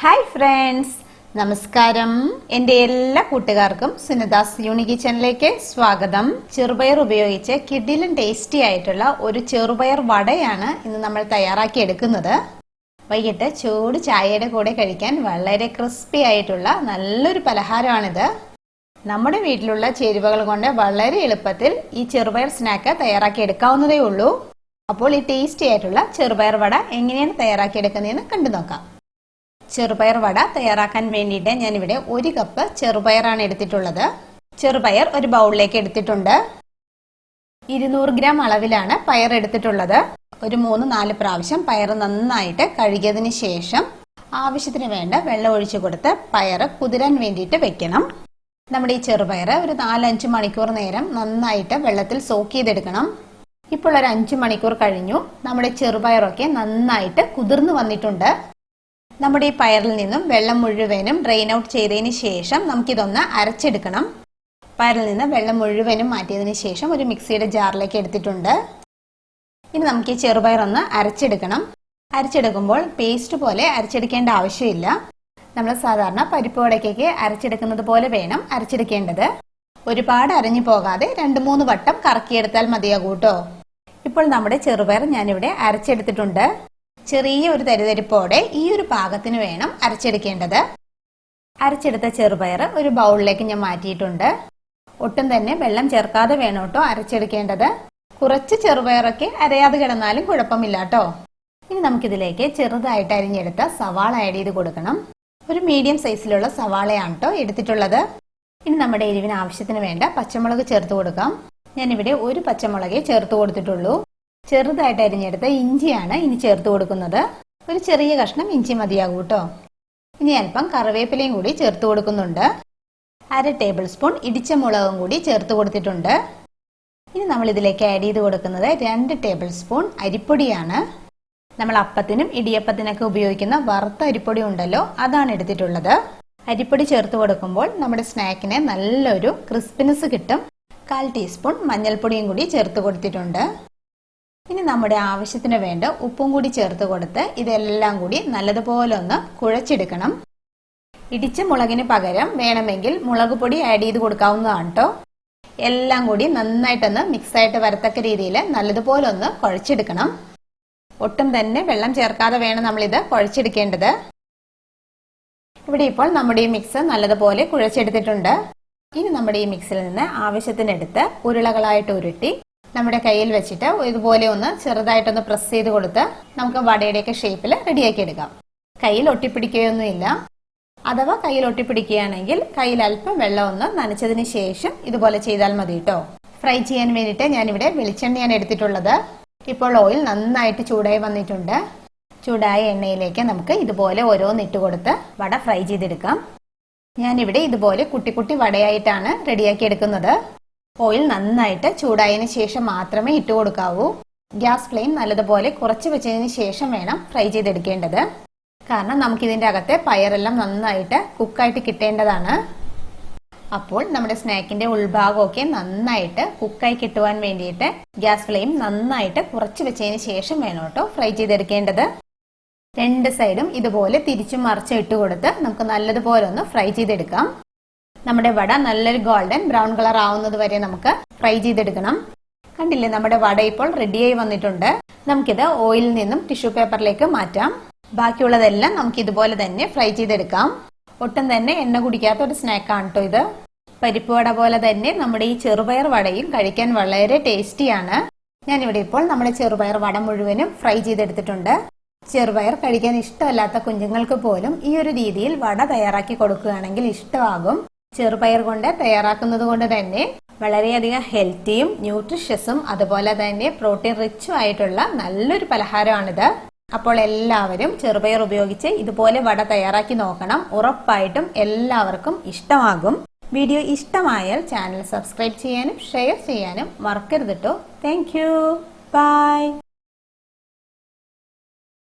Hi friends, നമസ്കാരം. എൻ്റെ എല്ലാ കൂട്ടുകാർക്കും സുനിതാസ് യൂണി കിച്ചണിലേക്ക് സ്വാഗതം. ചെറുപയർ ഉപയോഗിച്ച് കിടിലൻ ടേസ്റ്റി ആയിട്ടുള്ള ഒരു ചെറുപയർ വടയാണ് ഇന്ന് നമ്മൾ തയ്യാറാക്കി എടുക്കുന്നത്. വൈകിട്ട് ചൂട് ചായയുടെ കൂടെ കഴിക്കാൻ വളരെ ക്രിസ്പി ആയിട്ടുള്ള നല്ലൊരു പലഹാരമാണിത്. നമ്മുടെ വീട്ടിലുള്ള ചേരുവകൾ കൊണ്ട് വളരെ എളുപ്പത്തിൽ ഈ ചെറുപയർ സ്നാക്ക് തയ്യാറാക്കി എടുക്കാവുന്നതേ ഉള്ളൂ. അപ്പോൾ ഈ ടേസ്റ്റി ആയിട്ടുള്ള ചെറുപയർ വട എങ്ങനെയാണ് തയ്യാറാക്കി എടുക്കുന്നതെന്ന് കണ്ടു നോക്കാം. ചെറുപയർ വട തയ്യാറാക്കാൻ വേണ്ടിയിട്ട് ഞാനിവിടെ 1 കപ്പ് ചെറുപയറാണ് എടുത്തിട്ടുള്ളത്. ചെറുപയർ ഒരു ബൗളിലേക്ക് എടുത്തിട്ടുണ്ട്. 200 ഗ്രാം അളവിലാണ് പയർ എടുത്തിട്ടുള്ളത്. ഒരു 3-4 പ്രാവശ്യം പയർ നന്നായിട്ട് കഴുകിയതിന് ശേഷം ആവശ്യത്തിന് വേണ്ട വെള്ളം ഒഴിച്ചു കൊടുത്ത് പയർ കുതിരാൻ വേണ്ടിയിട്ട് വെക്കണം. നമ്മുടെ ഈ ചെറുപയർ ഒരു 4-5 മണിക്കൂർ നേരം നന്നായിട്ട് വെള്ളത്തിൽ സോക്ക് ചെയ്തെടുക്കണം. ഇപ്പോൾ ഒരു 5 മണിക്കൂർ കഴിഞ്ഞു. നമ്മുടെ ചെറുപയറൊക്കെ നന്നായിട്ട് കുതിർന്നു വന്നിട്ടുണ്ട്. നമ്മുടെ ഈ പയറിൽ നിന്നും വെള്ളം മുഴുവനും ഡ്രെയിൻ ഔട്ട് ചെയ്തതിന് ശേഷം നമുക്കിതൊന്ന് അരച്ചെടുക്കണം. പയറിൽ നിന്ന് വെള്ളം മുഴുവനും മാറ്റിയതിന് ശേഷം ഒരു മിക്സിയുടെ ജാറിലേക്ക് എടുത്തിട്ടുണ്ട്. ഇനി നമുക്ക് ഈ ചെറുപയർ ഒന്ന് അരച്ചെടുക്കണം. അരച്ചെടുക്കുമ്പോൾ പേസ്റ്റ് പോലെ അരച്ചെടുക്കേണ്ട ആവശ്യമില്ല. നമ്മൾ സാധാരണ പരിപ്പ് വടയ്ക്കൊക്കെ അരച്ചെടുക്കുന്നത് പോലെ വേണം അരച്ചെടുക്കേണ്ടത്. ഒരുപാട് അരഞ്ഞു പോകാതെ 2-3 വട്ടം കറക്കിയെടുത്താൽ മതിയാകൂ കേട്ടോ. ഇപ്പോൾ നമ്മുടെ ചെറുപയർ ഞാനിവിടെ അരച്ചെടുത്തിട്ടുണ്ട്. ചെറിയ ഒരു തരിതരിപ്പോടെ ഈ ഒരു പാകത്തിന് വേണം അരച്ചെടുക്കേണ്ടത്. അരച്ചെടുത്ത ചെറുപയർ ഒരു ബൗളിലേക്ക് ഞാൻ മാറ്റിയിട്ടുണ്ട്. ഒട്ടും തന്നെ വെള്ളം ചേർക്കാതെ വേണം കേട്ടോ അരച്ചെടുക്കേണ്ടത്. കുറച്ച് ചെറുപയറൊക്കെ അരയാതെ കിടന്നാലും കുഴപ്പമില്ല കേട്ടോ. ഇനി നമുക്കിതിലേക്ക് ചെറുതായിട്ട് അരിഞ്ഞെടുത്ത സവാള ആഡ് ചെയ്ത് കൊടുക്കണം. ഒരു മീഡിയം സൈസിലുള്ള സവാളയാണ് കേട്ടോ എടുത്തിട്ടുള്ളത്. ഇനി നമ്മുടെ എരിവിന് ആവശ്യത്തിന് വേണ്ട പച്ചമുളക് ചേർത്ത് കൊടുക്കാം. ഞാനിവിടെ ഒരു പച്ചമുളകേ ചേർത്ത് കൊടുത്തിട്ടുള്ളൂ. ചെറുതായിട്ട് അരിഞ്ഞെടുത്ത ഇഞ്ചിയാണ് ഇനി ചേർത്ത് കൊടുക്കുന്നത്. ഒരു ചെറിയ കഷ്ണം ഇഞ്ചി മതിയാകൂ കേട്ടോ. ഇനി അല്പം കറിവേപ്പിലയും കൂടി ചേർത്ത് കൊടുക്കുന്നുണ്ട്. 1/2 ടേബിൾ സ്പൂൺ ഇടിച്ച മുളകും കൂടി ചേർത്ത് കൊടുത്തിട്ടുണ്ട്. ഇനി നമ്മൾ ഇതിലേക്ക് ആഡ് ചെയ്ത് കൊടുക്കുന്നത് 2 ടേബിൾ സ്പൂൺ അരിപ്പൊടിയാണ്. നമ്മൾ അപ്പത്തിനും ഇടിയപ്പത്തിനൊക്കെ ഉപയോഗിക്കുന്ന വറുത്ത അരിപ്പൊടി ഉണ്ടല്ലോ, അതാണ് എടുത്തിട്ടുള്ളത്. അരിപ്പൊടി ചേർത്ത് കൊടുക്കുമ്പോൾ നമ്മുടെ സ്നാക്കിന് നല്ലൊരു ക്രിസ്പിനെസ് കിട്ടും. 1/4 ടീസ്പൂൺ മഞ്ഞൾപ്പൊടിയും കൂടി ചേർത്ത് കൊടുത്തിട്ടുണ്ട്. ഇനി നമ്മുടെ ആവശ്യത്തിന് വേണ്ട ഉപ്പും കൂടി ചേർത്ത് കൊടുത്ത് ഇതെല്ലാം കൂടി നല്ലതുപോലെ ഒന്ന് കുഴച്ചെടുക്കണം. ഇടിച്ച മുളകിന് പകരം വേണമെങ്കിൽ മുളക് പൊടി ആഡ് ചെയ്ത് കൊടുക്കാവുന്നതാണ് കേട്ടോ. എല്ലാം കൂടി നന്നായിട്ടൊന്ന് മിക്സായിട്ട് വരത്തക്ക രീതിയിൽ നല്ലതുപോലെ ഒന്ന് കുഴച്ചെടുക്കണം. ഒട്ടും തന്നെ വെള്ളം ചേർക്കാതെ വേണം നമ്മളിത് കുഴച്ചെടുക്കേണ്ടത്. ഇവിടെ ഇപ്പോൾ നമ്മുടെ ഈ മിക്സ് നല്ലതുപോലെ കുഴച്ചെടുത്തിട്ടുണ്ട്. ഇനി നമ്മുടെ ഈ മിക്സിൽ നിന്ന് ആവശ്യത്തിനെടുത്ത് ഉരുളകളായിട്ട് ഉരുട്ടി നമ്മുടെ കയ്യിൽ വെച്ചിട്ട് ഇതുപോലെ ഒന്ന് ചെറുതായിട്ടൊന്ന് പ്രസ് ചെയ്ത് കൊടുത്ത് നമുക്ക് വടയുടെയൊക്കെ ഷേപ്പിൽ റെഡിയാക്കി എടുക്കാം. കയ്യിൽ ഒട്ടിപ്പിടിക്കുകയൊന്നുമില്ല. അഥവാ കയ്യിൽ ഒട്ടിപ്പിടിക്കുകയാണെങ്കിൽ കയ്യിൽ അല്പം വെള്ളം ഒന്ന് നനച്ചതിന് ശേഷം ഇതുപോലെ ചെയ്താൽ മതി കേട്ടോ. ഫ്രൈ ചെയ്യാൻ വേണ്ടിയിട്ട് ഞാനിവിടെ വെളിച്ചെണ്ണയാണ് എടുത്തിട്ടുള്ളത്. ഇപ്പോൾ ഓയിൽ നന്നായിട്ട് ചൂടായി വന്നിട്ടുണ്ട്. ചൂടായ എണ്ണയിലേക്ക് നമുക്ക് ഇതുപോലെ ഓരോന്നിട്ട് കൊടുത്ത് വട ഫ്രൈ ചെയ്തെടുക്കാം. ഞാനിവിടെ ഇതുപോലെ കുട്ടി കുട്ടി വടയായിട്ടാണ് റെഡിയാക്കി എടുക്കുന്നത്. ഓയിൽ നന്നായിട്ട് ചൂടായതിനു ശേഷം മാത്രമേ ഇട്ട് കൊടുക്കാവൂ. ഗ്യാസ് ഫ്ലെയിം നല്ലതുപോലെ കുറച്ച് വെച്ചതിന് ശേഷം വേണം ഫ്രൈ ചെയ്തെടുക്കേണ്ടത്. കാരണം നമുക്കിതിൻ്റെ അകത്തെ പയറെല്ലാം നന്നായിട്ട് കുക്കായിട്ട് കിട്ടേണ്ടതാണ്. അപ്പോൾ നമ്മുടെ സ്നാക്കിന്റെ ഉൾഭാഗമൊക്കെ നന്നായിട്ട് കുക്കായി കിട്ടുവാൻ വേണ്ടിയിട്ട് ഗ്യാസ് ഫ്ലെയിം നന്നായിട്ട് കുറച്ച് വെച്ചതിന് ശേഷം വേണം കേട്ടോ ഫ്രൈ ചെയ്തെടുക്കേണ്ടത്. 2 സൈഡും ഇതുപോലെ തിരിച്ചും മറിച്ചും ഇട്ട് കൊടുത്ത് നമുക്ക് നല്ലതുപോലെ ഒന്ന് ഫ്രൈ ചെയ്തെടുക്കാം. നമ്മുടെ വട നല്ലൊരു ഗോൾഡൻ ബ്രൗൺ കളർ ആവുന്നത് വരെ നമുക്ക് ഫ്രൈ ചെയ്തെടുക്കണം. കണ്ടില്ലേ, നമ്മുടെ വട ഇപ്പോൾ റെഡിയായി വന്നിട്ടുണ്ട്. നമുക്കിത് ഓയിലിൽ നിന്നും ടിഷ്യൂ പേപ്പറിലേക്ക് മാറ്റാം. ബാക്കിയുള്ളതെല്ലാം നമുക്ക് ഇതുപോലെ തന്നെ ഫ്രൈ ചെയ്തെടുക്കാം. ഒട്ടും തന്നെ എണ്ണ കുടിക്കാത്ത ഒരു സ്നാക്കാണ് കേട്ടോ ഇത്. പരിപ്പ് വട പോലെ തന്നെ നമ്മുടെ ഈ ചെറുപയർ വടയും കഴിക്കാൻ വളരെ ടേസ്റ്റിയാണ്. ഞാനിവിടെ ഇപ്പോൾ നമ്മുടെ ചെറുപയർ വട മുഴുവനും ഫ്രൈ ചെയ്തെടുത്തിട്ടുണ്ട്. ചെറുപയർ കഴിക്കാൻ ഇഷ്ടമല്ലാത്ത കുഞ്ഞുങ്ങൾക്ക് പോലും ഈ ഒരു രീതിയിൽ വട തയ്യാറാക്കി കൊടുക്കുകയാണെങ്കിൽ ഇഷ്ടമാകും. ചെറുപയർ കൊണ്ട് തയ്യാറാക്കുന്നത് കൊണ്ട് തന്നെ വളരെയധികം ഹെൽത്തിയും ന്യൂട്രിഷ്യസും അതുപോലെ തന്നെ പ്രോട്ടീൻ റിച്ചും ആയിട്ടുള്ള നല്ലൊരു പലഹാരമാണിത്. അപ്പോൾ എല്ലാവരും ചെറുപയർ ഉപയോഗിച്ച് ഇതുപോലെ വട തയ്യാറാക്കി നോക്കണം. ഉറപ്പായിട്ടും എല്ലാവർക്കും ഇഷ്ടമാകും. വീഡിയോ ഇഷ്ടമായാൽ ചാനൽ സബ്സ്ക്രൈബ് ചെയ്യാനും ഷെയർ ചെയ്യാനും മറക്കരുത് കേട്ടോ. Thank you. ബൈ.